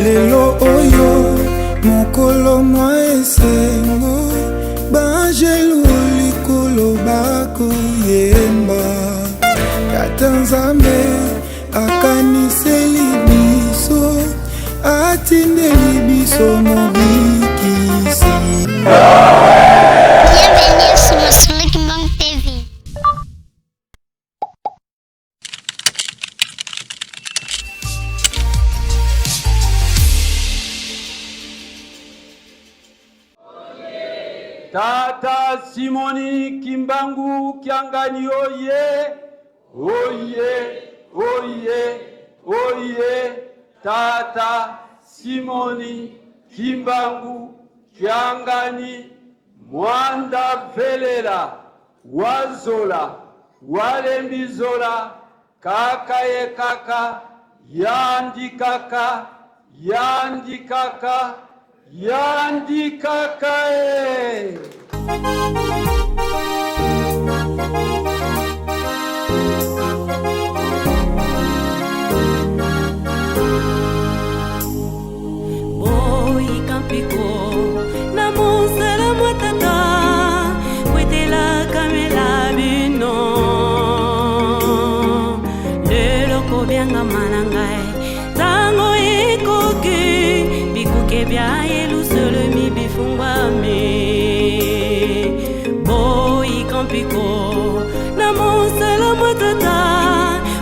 lelo oyo mokolo mwa esengo banjelu likolo bakoyemba Tata Nzambe akaniseli biso atindeli biso mobikisi. Bienvenue sur le Sonic Bank TV. Tata Simoni Kimbangu Kiangani oye, oye, oye, oye. Tata Simoni Kimbangu Kiangani Mwanda Velela Wazola Walembizola Kaka ye kaka Yandi kaka Yandi kaka Yandi kaka Boy Campiko na monsala mwatata wetela kamela bino lelo ko byanga manangai tango ekoki bikuke bya yelu solo mi bifungwa me Boy Campiko na monsala mwatata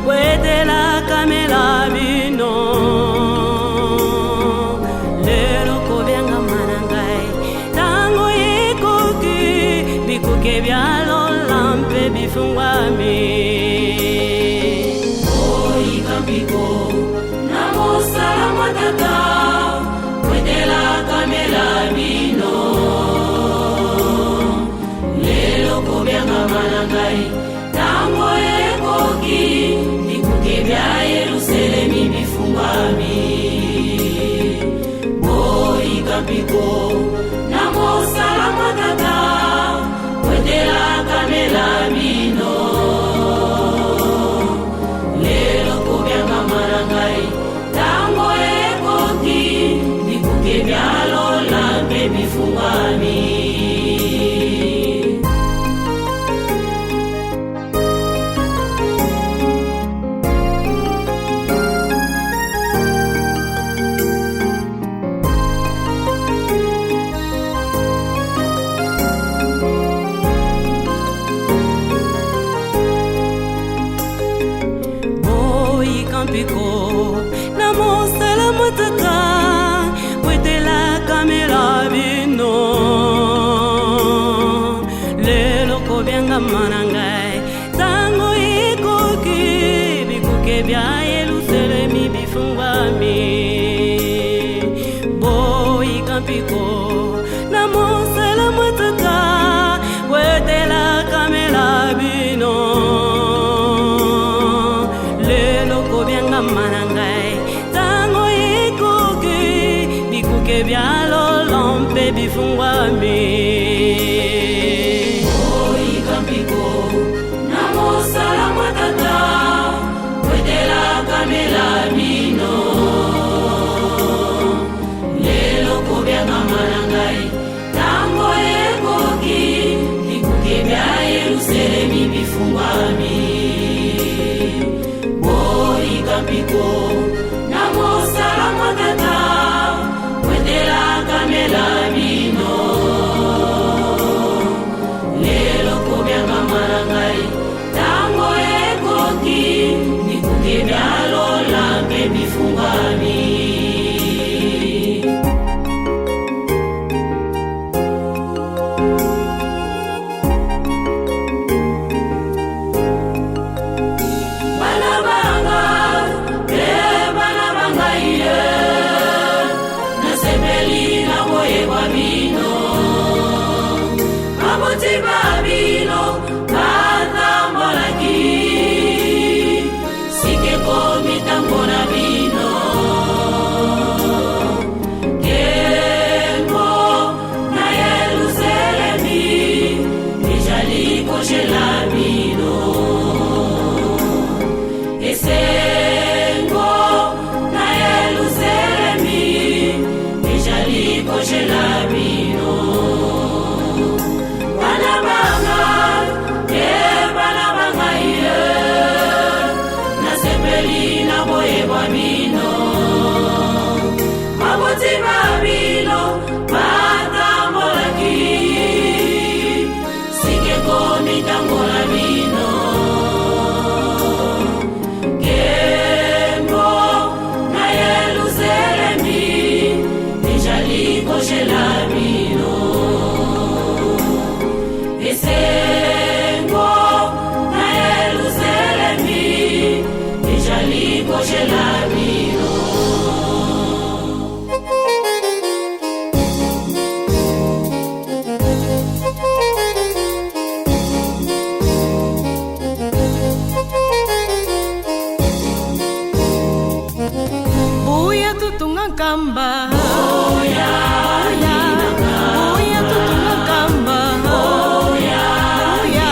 wetela kamela bino que bialo lampe bifungwa me Boy Campiko na mosala matata kwendela kamela bino lelo ko byanga manangai tango ekoki bikuke bya Yerusalemi bifungwa me Boy Campiko na mosala matata kwendela kamela bino lelo ko byanga manangai tango ekoki bikuke byalo lampe bifungwa me Campiko na mosala matata wetela kamela bino lelo ko byanga manangai tango ekoki bikuke bya Yerusalemi bifungwa me Boy Campiko na mosala matata wetela kamela bino manangai tango ekoki bikuke byalo lampe bifungwa me Boy Campiko na mosala matata wetela kamela bino lelo ko byanga manangai tango ekoki bikuke bya Yerusalemi bifungwa me Campiko na mosala matata wetela kamela bino lelo ko byanga manangai tango ekoki bikuke byalo lampe bifungwa me Bana banga bino maboti babino batambolaki sikeko mitangola bino kembo na Yerusalemi nijali koshela bino esengo na Yerusalemi nijali koshela bino. Kamba oya oya oya tutunga kamba oya oya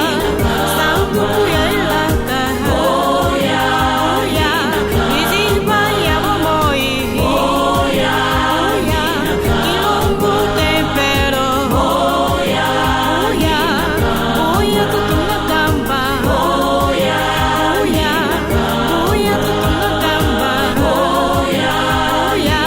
sautu ya ilaka oya oya iziba ya bomoi oya oya kilongo tempero oya oya oya tutunga kamba oya oya oya tutunga kamba oya oya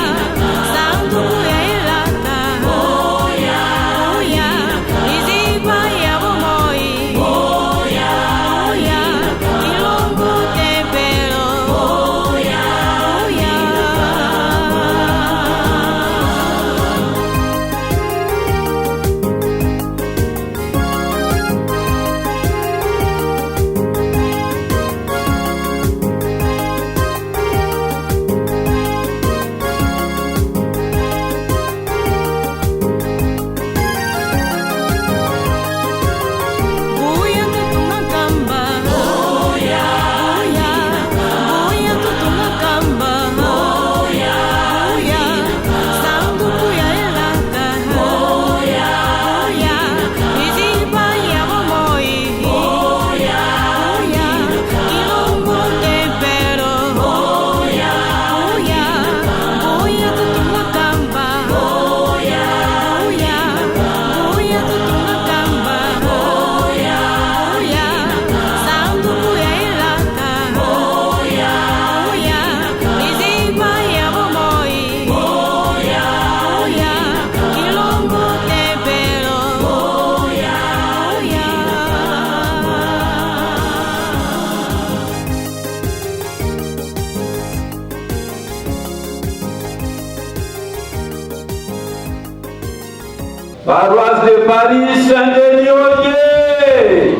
Paroisse de Paris Saint-Denis Oye!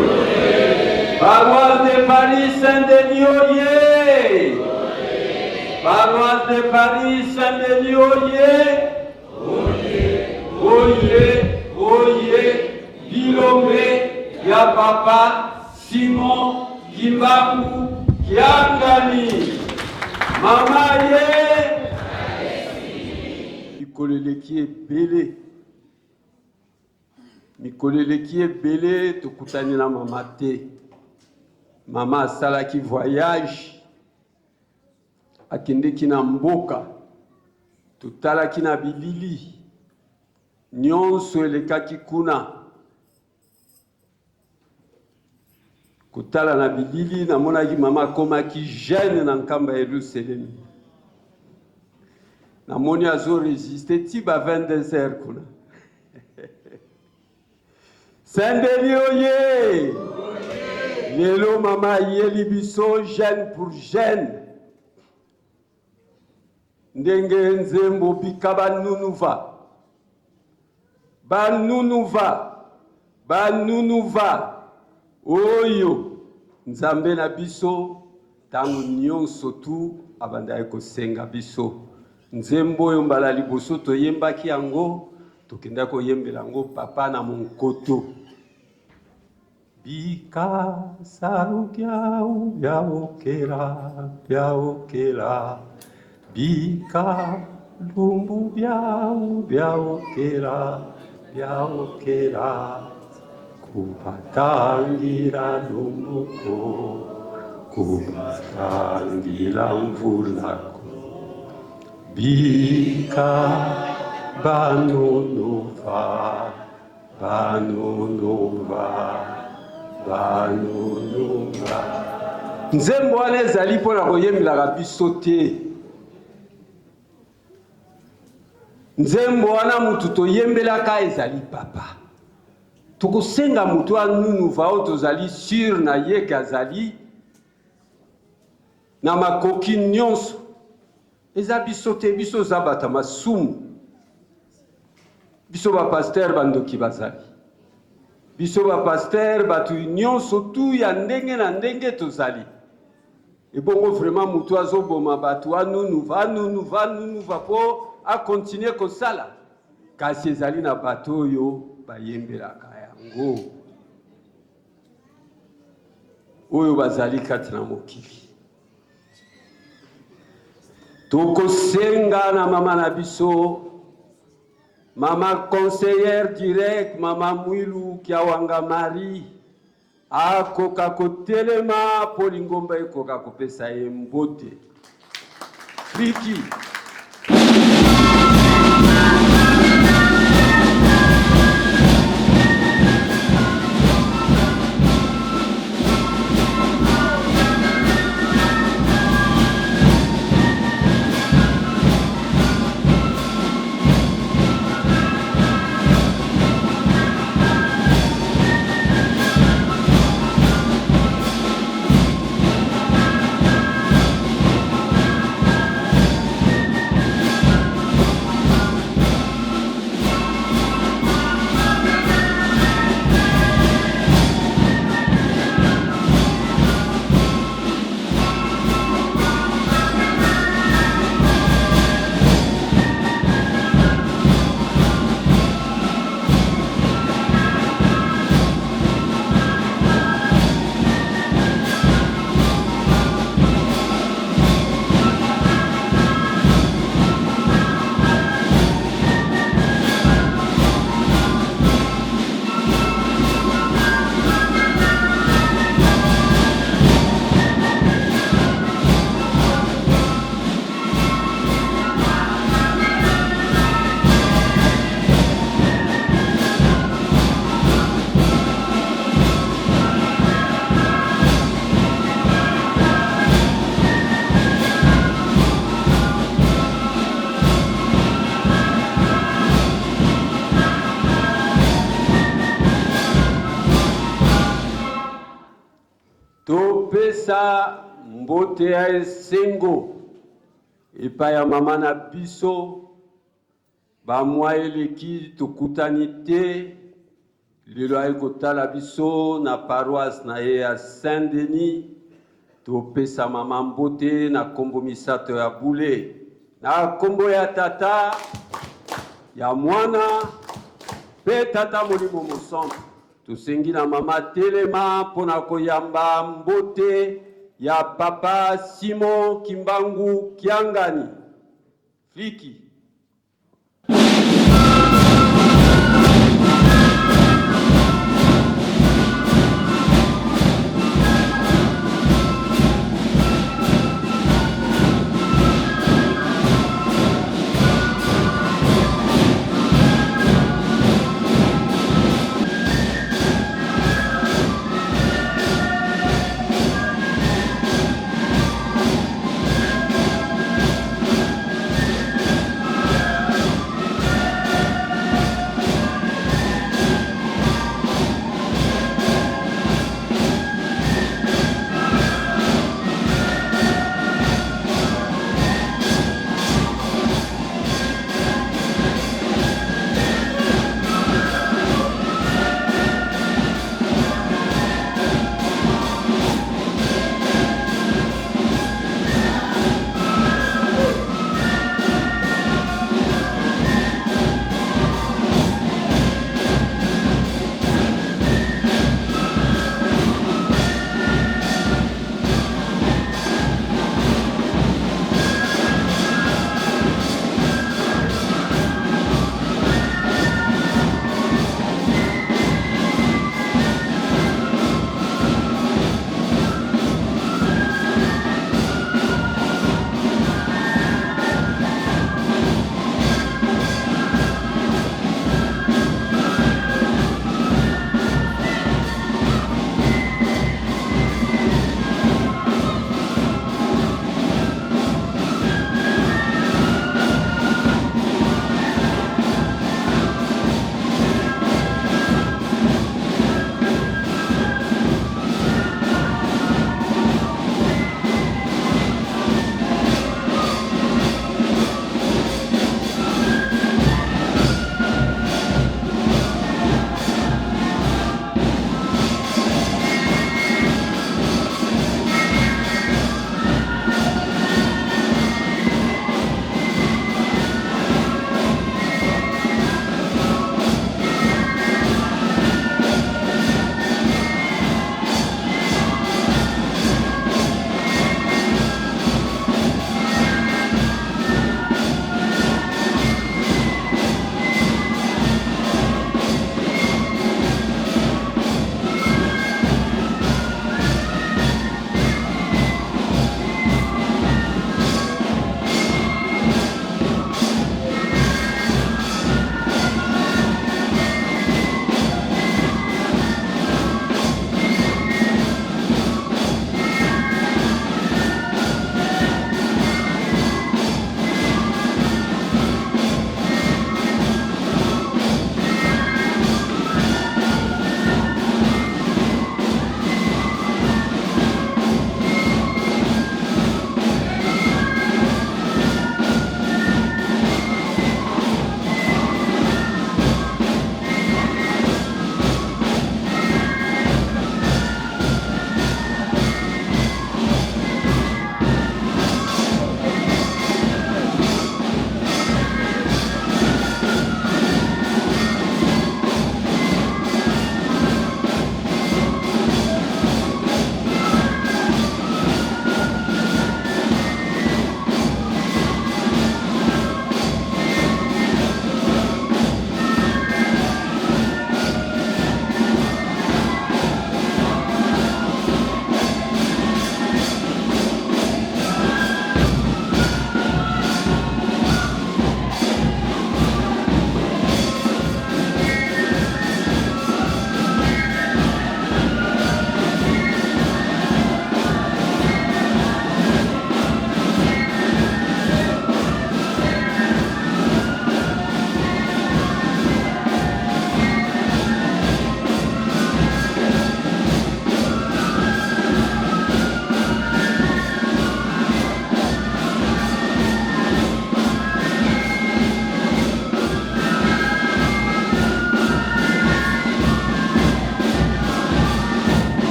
Paroisse de Paris Saint-Denis Oye! Paroisse de Paris Saint-Denis Oye! Oye! Oye! Bilombe ya papa Simon Kimbangu Kiangani Mama ye! Ikoleleki ebele mikoleleki ebele tokutani na mama te. Mama asalaki voyage akendeki na mboka totalaki na bilili nyonso elekaki kuna kotala na bilili namonaki mama akomaki jeune na nkamba ya Yerusalemi namoni azo resiste ti ba 22 heures kuna. Saint-Denis Oye! Lelo mama yeli biso jeune pour jeune. Ndenge nzembo bikaba nunuva. Banunuva. Oyo. Nzambe na biso tangu nyonso tu abanda ekosenga biso. Nzembo oyo mbala liboso toyembaki yango tokenda koyembela yango papa na monkoto. Bika sarukiau biaokela Bika lumbu biaokela Kupatangira lumuko Kupatangira mvulako Bika banunuva Nzembo wana ezali mpona koyembelaka biso te nzembo wana mutu toyembelaka ezali papa. Tokosenga mutu anunu vao tozali sur na ye kazali na makoki nyonso. Eza biso te, biso zabata masumu. Biso ba pasteur bandoki bazali. Biso ba pasteur batu nyonso tu ya ndenge na ndenge tozali. Et bon, vraiment, mutu azoboma batu anunu va po a continuer ko sala. Kasi ezali na bato yo bayembelaka yango. Oyo bazali kati na mokili. Tokosenga na mama na biso, mama conseillère direct, mama Mwilu Kiawanga Marie, akoka kotelema polingomba ekoka kopesa ye mbote. Fiki. Topesa mbote ya esengo epa ya mama na biso bamwa eleki tokutani te lelo ay kotala biso na paroisse na ye ya Saint-Denis. Topesa mama mbote na kombo misato ya bule na kombo ya tata ya mwana pe tata molimo mosantu. Tosengi na mama telema pona koyamba mbote ya papa Simon Kimbangu Kiangani. Fliki.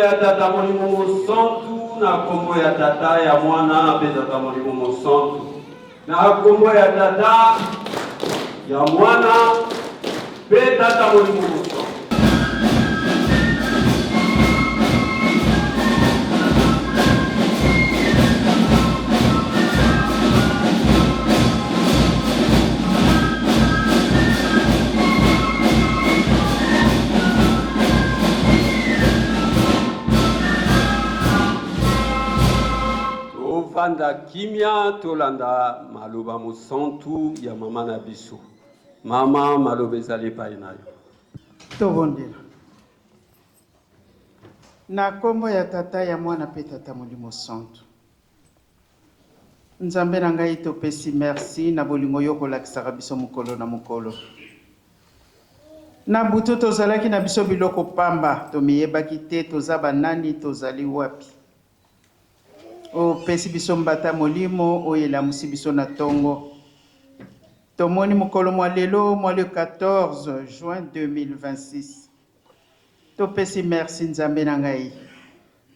ya tata molimo mosantu na kombo ya tata ya mwana pe tata molimo mosantu na kombo ya tata ya mwana pe tata molimo mosantu. tofanda kimia tolanda maloba mosantu ya mama na biso. Mama maloba ezali pai nayo. Tobondela. Na kombo ya tata ya mwana pe tata molimo santo. Nzambe na ngai topesi merci na bolingo yo kolakisaka biso mokolo na mokolo. Na butu tozalaki na biso biloko pamba tomiyebaki te toza banani tozali wapi. O pesi biso mbata molimo oyo elamusi biso na tongo. Tomoni mokolo mwa lelo mwa le 14 juin 2026. Topesi merci nzambe na ngai.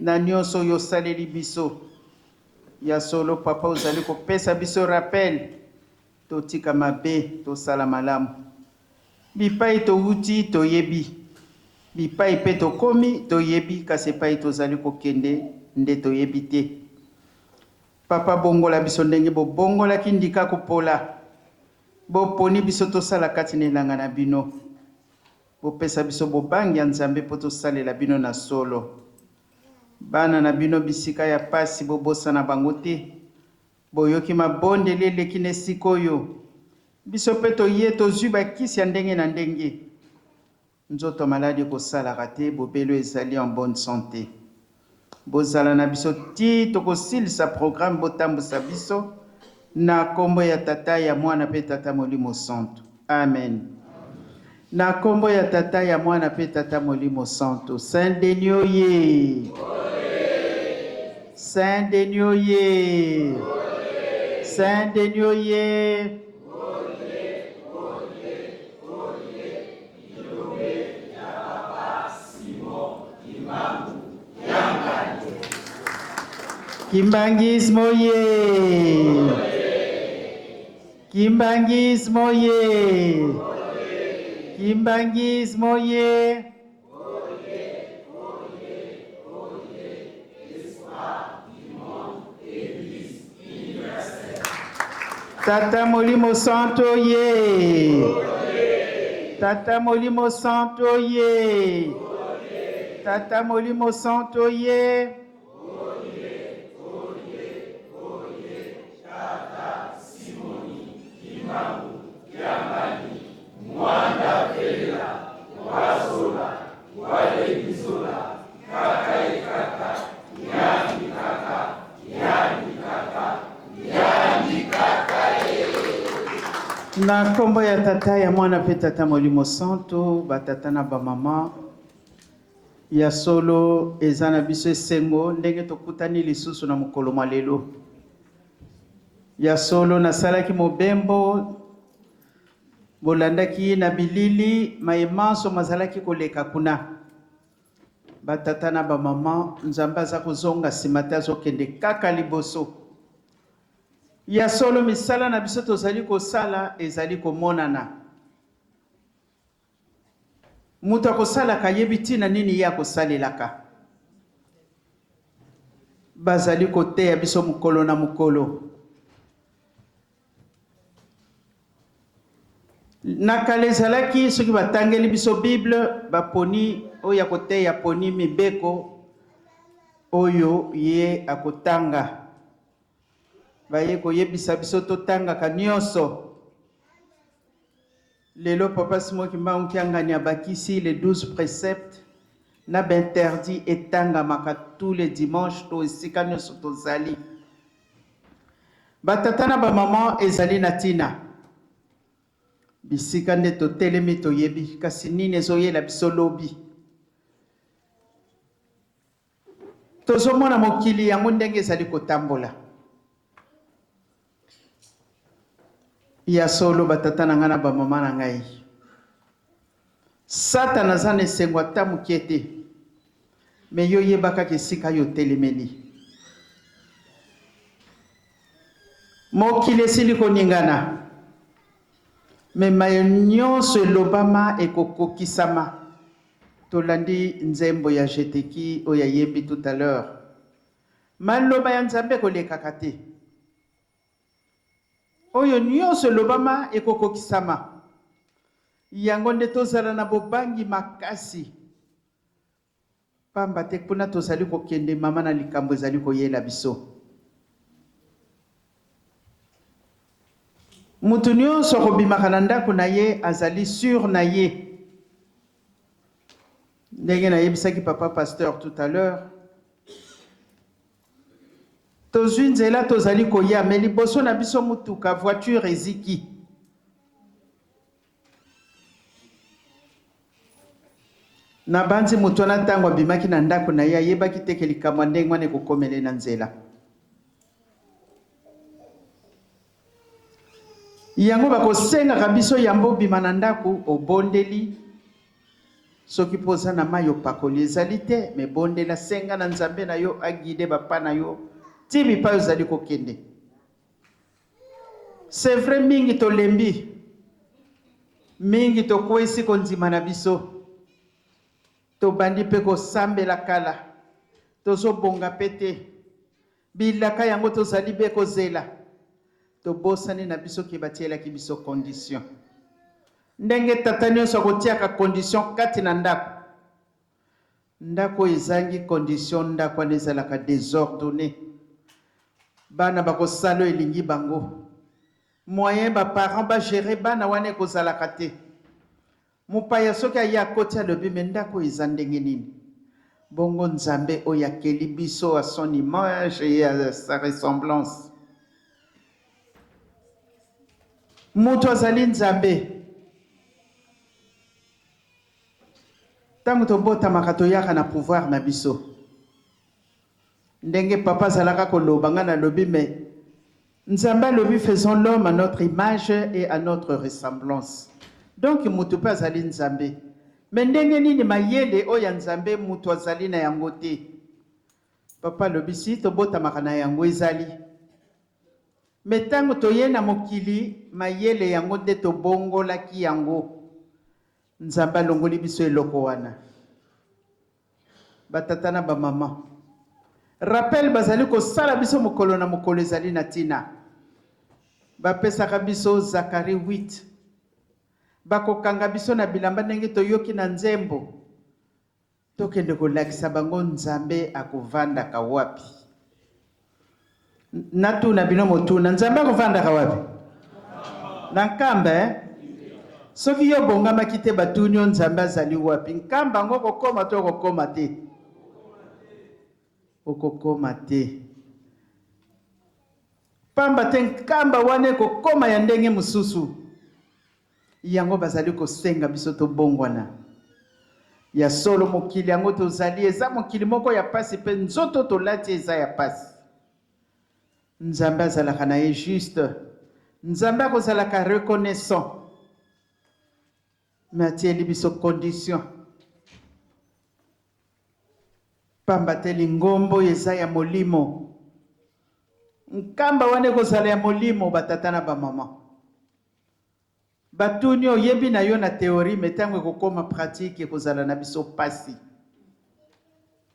Na nyonso yo saleli biso. Ya solo papa ozali kopesa biso rappel. Totika mabe tosala malamu. Bipai touti toyebi. Bipai pe tokomi toyebi kasi epai tozali kokende nde toyebi te. Papa bongola biso ndenge bobongolaki ndika kopola. Boponi biso tosala kati na elanga na bino. Bopesa biso bobangi ya nzambe po tosalela bino na solo. Bana na bino bisika ya pasi bobosana bango te. Boyoki mabondeli eleki na esika oyo. Biso pe toye tozwi bakisi ya ndenge na ndenge. Nzoto maladi kosalaka te bobelo ezali en bonne santé. Bozala na biso ti tokosilisa programme botambusa biso na kombo ya tata ya mwana pe tata molimo santo. Amen. Na kombo ya tata ya mwana pe tata molimo santo. Saint Denis oye. Saint Denis oye. Saint Denis oye. Kimbangismo ye. Kimbangismo ye. Kimbangismo ye. Tata molimo santo ye. Tata molimo santo ye. Tata molimo santo ye. Na kombo ya tata ya mwana pe tata molimo santo batata na ba mama ya solo ezana biso esengo ndenge tokutani lisusu na mokolo mwa lelo ya solo nasalaki mobembo bolandaki na bilili maemanso mazalaki koleka kuna batata na ba mama nzambe aza kozonga nsima te azokende kaka liboso ya solo misala na biso tozali kosala ezali komonana mutu akosalaka yebi ntina nini ye akosalelaka bazali koteya biso mokolo na mokolo na kala ezalaki soki batangeli biso bible baponi oyo akoteya poni mibeko oyo ye akotanga baye koyebisa biso totangaka nyonso lelo papa Simoki Mbangu Kiangani abakisi les 12 préceptes na binterdit etangamaka tous les dimanches to esika nyonso tozali batata na bamama ezali na ntina bisika nde totelemi toyebi kasi nini ezoyela biso lobi tozomona mokili yango ndenge ezali kotambola ya solo batata na ngai na bamama na ngai Satan aza na esengo ata mokie te me yo yebaka esika yo telemeli mokili esili koningana me mayo nyonso elobama ekokokisama tolandi nzembo ya jeteki oyo ayembi tout à l'heure maloba ya nzambe kolekaka te oyo nyonso elobama ekokokisama yango nde tozala na bobangi makasi pamba te mpona tozali kokende mama na likambo ezali koyela biso mutu nyonso akobimaka na ndako na ye azali sur na ye. Ndenge nayebisaki papa pasteur tout à l'heure, tozwi nzela tozali koya me liboso na biso mutuka voiture eziki. Na banzi mutu wana ntango abimaki na ndako na ye ayebaki teke likambo ndenge wana ekokomele na nzela. Yango bakosengaka biso yambo obima na ndako obondeli soki poza na mai opakoli ezali te me bondela senga na nzambe na yo aguide bapa na yo ti bipai ozali kokende. C'est vrai mingi tolembi mingi tokwesi kondima na biso tobandi mpe kosambela kala tozobonga mpe te bilaka yango tozali be kozela tobosani na biso ke batielaki biso condition. Ndenge tata nyonso akotiaka condition kati na ndako, ndako ezangi condition, ndako wana ezalaka désordonné, bana bakosala elingi bango, moyen baparent bagere bana wana ekozalaka te. Mopaya soki aye akoti alobi me ndako eza ndenge nini, bongo nzambe oyo akeli biso à son image et à sa ressemblance. Mutu azali nzambe. Tango tobotamaka toyaka na pouvoir na biso. Ndenge papa zalaka koloba nga na lobi me nzambe alobi faisons l'homme à notre image et à notre ressemblance. Donc mutu pe azali nzambe. Me ndenge nini mayele oya nzambe mutu azali na yango te. Papa lobi si tobotamaka na yango ezali. Me tango toye na mokili mayele yango nde tobongolaki yango. Nzamba longoli biso eloko wana. Batatana ba mama. Rappel bazali ko sala biso mokolo na mokolo ezali na tina. Bapesaka biso Zakari 8. Bakokanga biso na bilamba ndenge toyoki na nzembo. Tokende kolakisa bango nzambe akovanda ka wapi. Natu na bino motuna nzambe akovanda ka wapi? Na nkamba soki yo bongama kite batunyo nzambe azali wapi? Nkamba ngo kokoma to kokoma te. Okokoma te. Pamba te nkamba wane kokoma ya ndenge mususu. Yango bazali kosenga biso to bongwana. Ya solo mokili yango tozali eza mokili moko ya pasi pe nzoto tolati eza ya pasi. Nzambe azalaka na ye juste. Nzambe akozalaka reconnaissant. Mais atieli biso condition. Pamba teli ngombo eza ya molimo. Nkamba wane kozala ya molimo batatana ba mama. Batuni oyebi na yo na théorie metango kokoma pratique kozala na biso pasi.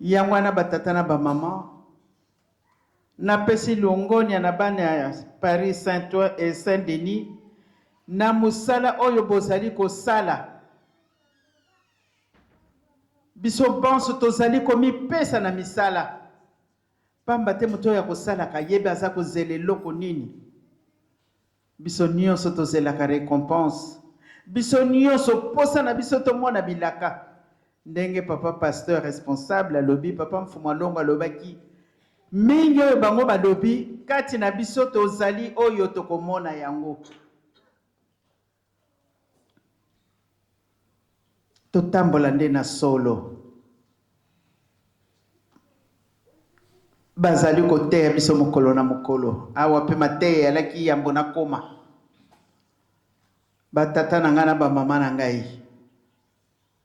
Yango wana batatana ba mama. Na pesi longoni na bana ya Paris Saint-Ouen et Saint-Denis. Na musala oyo bozali ko sala. Biso banso tozali komi pesa na misala. Pamba te muto ya kosala kayebe aza kozele loko nini. Biso nyonso tozela ka récompense. Biso nyonso posa na biso to mona bilaka. Ndenge papa pasteur responsable alobi papa mfuma longo alobaki mingi oyo bango balobi kati na biso tozali oyo tokomona yango. Totambola nde na solo. Bazali koteya biso mokolo na mokolo. Awa pe mateya alaki yambo na koma. Batata na nga na ba mama na ngai.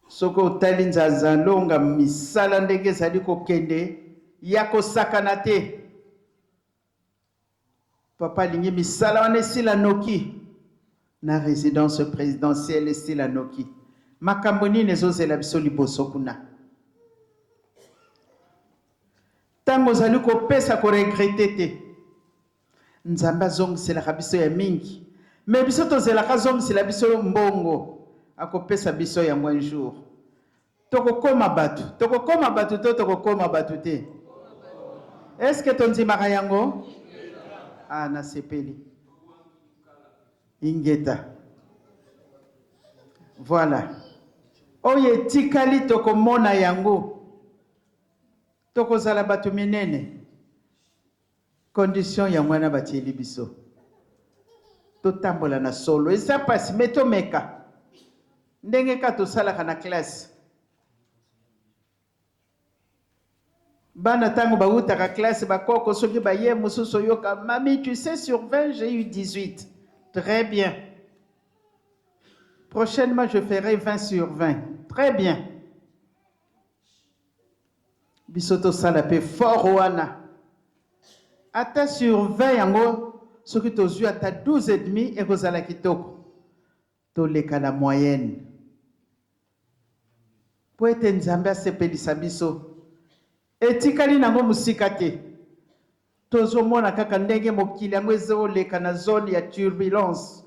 Soko otali nzaza longa misala ndenge ezali kokende ya kosakana te. Papa lingi misala wana esila noki. Na résidence présidentielle esila noki. Makambo nini ezozela biso liboso kuna. Tango ozali kopesa ko regretter te. Nzamba zongisela biso ya mingi. Mais biso tozelaka zongisela biso mbongo. Akopesa biso ya un jour. Tokokoma batu. Tokokoma batu to tokokoma batu te. Est-ce que tonzimaka yango? Ah na sepeli. ingeta. Voilà. Oye tikali tokomona yango. Tokozala batu minene. Condition ya mwana batieli biso. Totambola na solo. Esa pasi meto meka. Ndenge ka tosalaka na classe. Bana tango bautaka classe bakoko soki baye mususu yoka. Mami, tu sais, sur 20, j'ai eu 18. Très bien. Prochainement, je ferai 20 sur 20. Très bien. Bisoto salape fort wana. Ata sur 20 yango, soki tozu ata 12 et demi et kozala kitoko. Toleka la moyenne. Po ete nzambe asepelisa biso. Etikali nango musika te. Tozomona kaka ndenge mokili yango ezoleka na zone ya turbulence.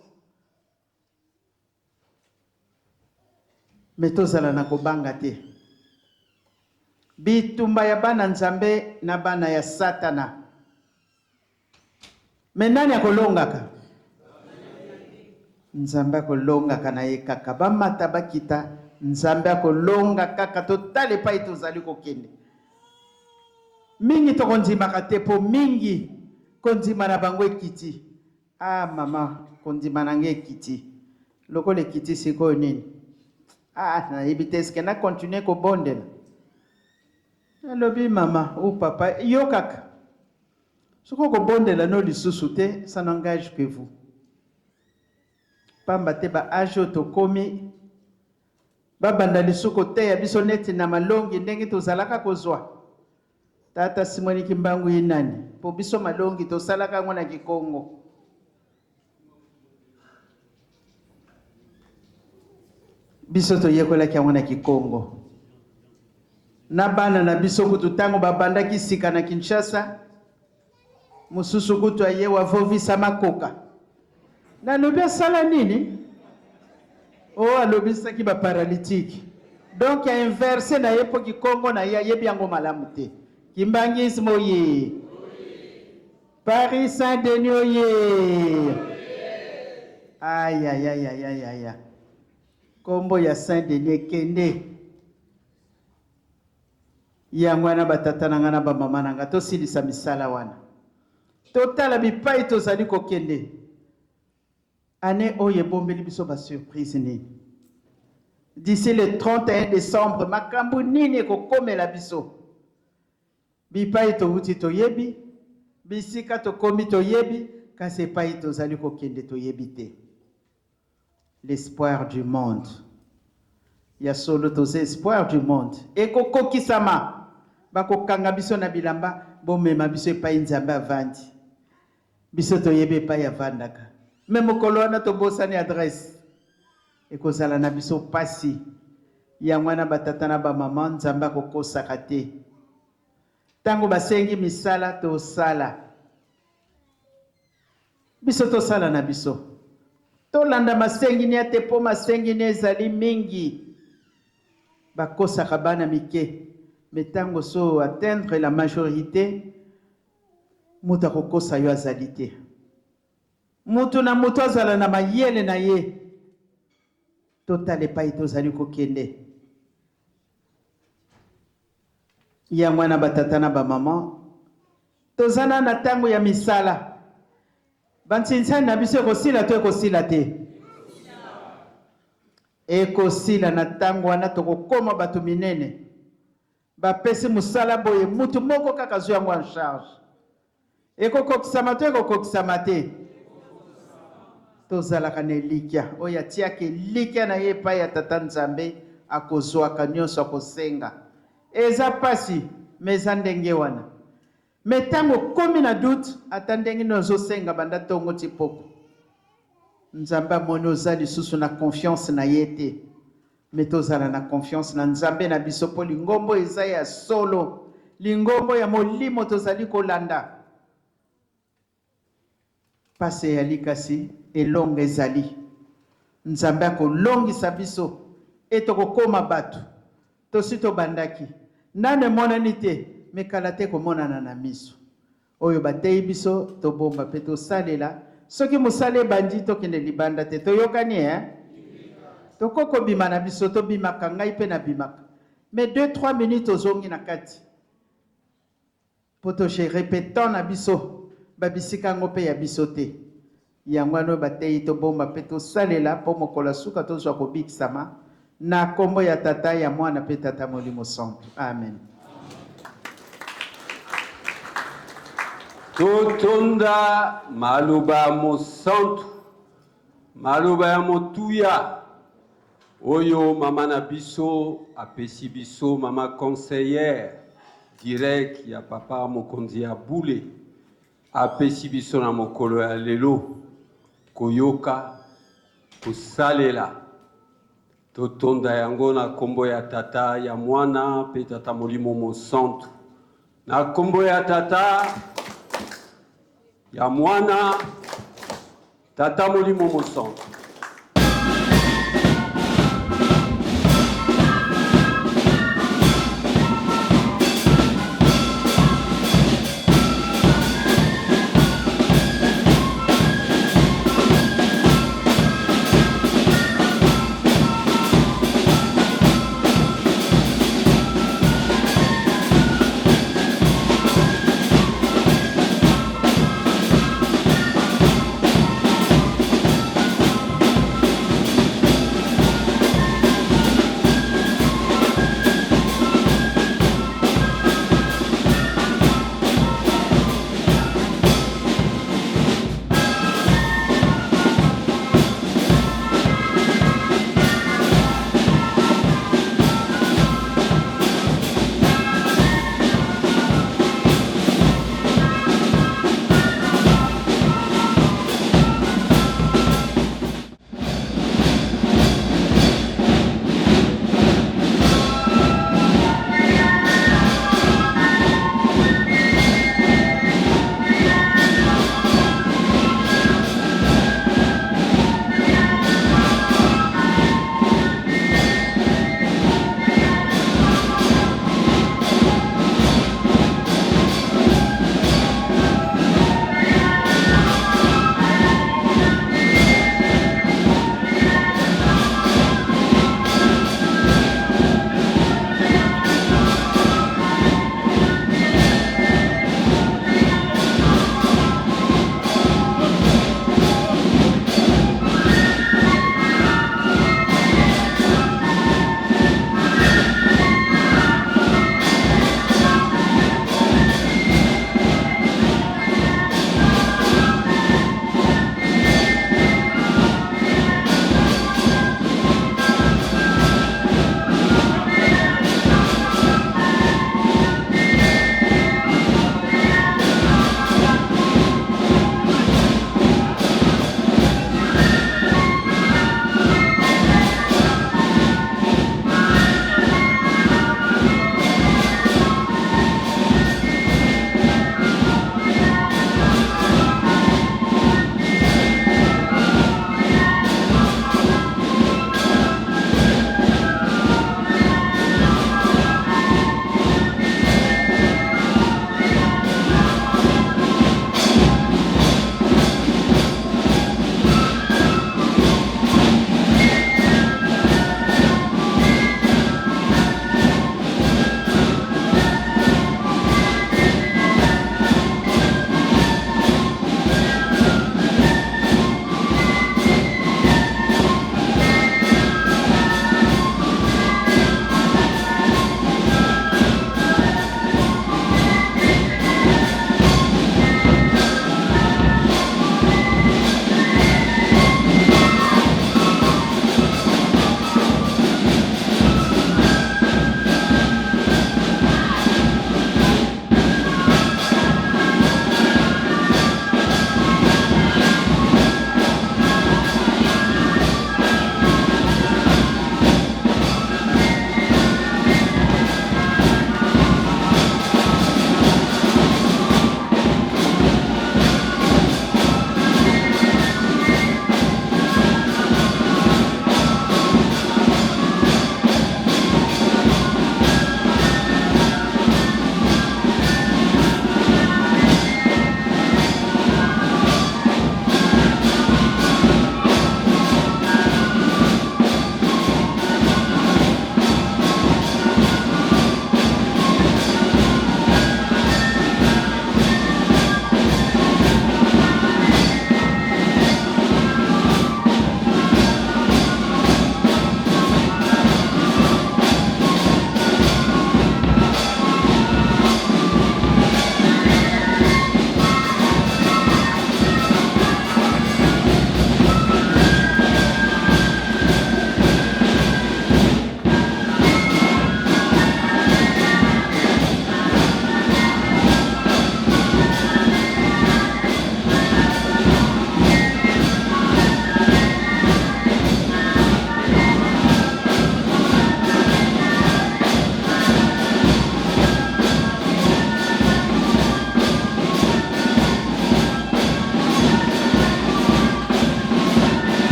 Mais tozala na kobanga te. Bitumba ya bana nzambe na bana ya satana. Mais nani akolongaka? Nzambe akolongaka na ye kaka. Bamata bakita nzambe akolonga kaka totale pa itozali kokende. Mingi tokondimaka te po mingi kondima na bango ekiti. Ah mama, kondima na nge ekiti. Loko le kiti siko nini? Ah, na ibiteske na continue ko bondela. Alobi mama ou papa, yo kaka. Soko ko bondela no lisusu te, ça n'engage que vous. Pamba te ba ajo to komi. Babanda lisuko te ya biso neti na malongi ndenge tozalaka kozwa. Tata Simoni Kimbangu inani. Po biso malongi to salaka ngona kikongo. Biso to yekola kia ngona kikongo. Na bana na biso kutu tango babanda kisika na Kinshasa. Mususu kutu aye wavovisa makoka. Na lobi sala nini? Oh, alobi saki ba paralytique. Donc il y a inversé na yepo kikongo na ya yebi yango malamu te. Kimbangi moye. Paris Saint-Denis oye. Aïe aïe aïe aïe aïe aïe. Kombo ya Saint-Denis kende. Yangwana batata na ngana ba mama nanga to silisa misala wana. Total bipai to zali ko kende. Année oye bombeli biso ba surprise ni. D'ici le 31 décembre makambu nini ko komela biso. Bipai to uti to yebi, bisika to komi to yebi, kase pai to zali ko kende to yebite. L'espoir du monde. Ya solo to espoir du monde. Eko kokisama, bako kanga biso na bilamba, bomema biso pai nzambe avandi. Biso to yebe pai avandaka. Memo kolona to bosani adresse. Eko zala na biso pasi. Ya mwana batata na ba mama nzamba kokosaka te. Tango basengi misala to sala. Biso to sala na biso. To landa masengi ni ate po masengi ni ezali mingi. Bakosa kabana mike. Metango so atteindre la majorité. Muta kokosa yo azali te. Mutu na mutu azala na mayele na ye. Totale pa ito zali kokende. Ya mwana batata na ba mama tozana na tango ya misala bansinsa na biso kosila to ekosila te ekosila na tango wana tokokoma batu minene bapesi musala boye mutu moko kaka zo yango en charge ekokokisama to ekokokisama te tozalaka na elikya oyo atiaka elikya na ye epai ya tata nzambe akozwaka nyonso akosenga eza pasi meza ndenge wana metango komi na doute ata ndenge nozosenga banda tongo tipoko nzambe amoni oza lisusu na confiance na ye te me tozala na confiance na nzambe na biso mpo lingombo eza ya solo lingombo ya molimo tozali kolanda pasi eyali kasi elonga ezali nzambe akolongisa biso etokokoma bato tosi tobandaki nane monani te mekala te komonana na miso oyo batei biso tobomba pe tosalela soki musale bandi tokende libanda te toyokani tokoko bima na biso to bimaka ngai pe na bimaka mais 2-3 minutes ozongi na kati poto je répétant na biso babisika ngo pe ya biso te yango wana batei to bomba pe to salela po mokola suka to zwa kobikisama na kombo ya tata ya mwana pe tata molimo santo amen. Totonda maloba mo santo maloba ya motuya oyo mama na biso apesi biso mama conseillère direct ya papa mokonzi ya bule apesi biso na mokolo ya lelo koyoka kosalela totonda yango na kombo ya tata ya mwana pe tata molimo mo santo na kombo ya tata ya mwana tata molimo mo santo.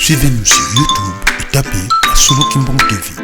Suivez-nous sur YouTube et tapez Masolo Kimbong TV.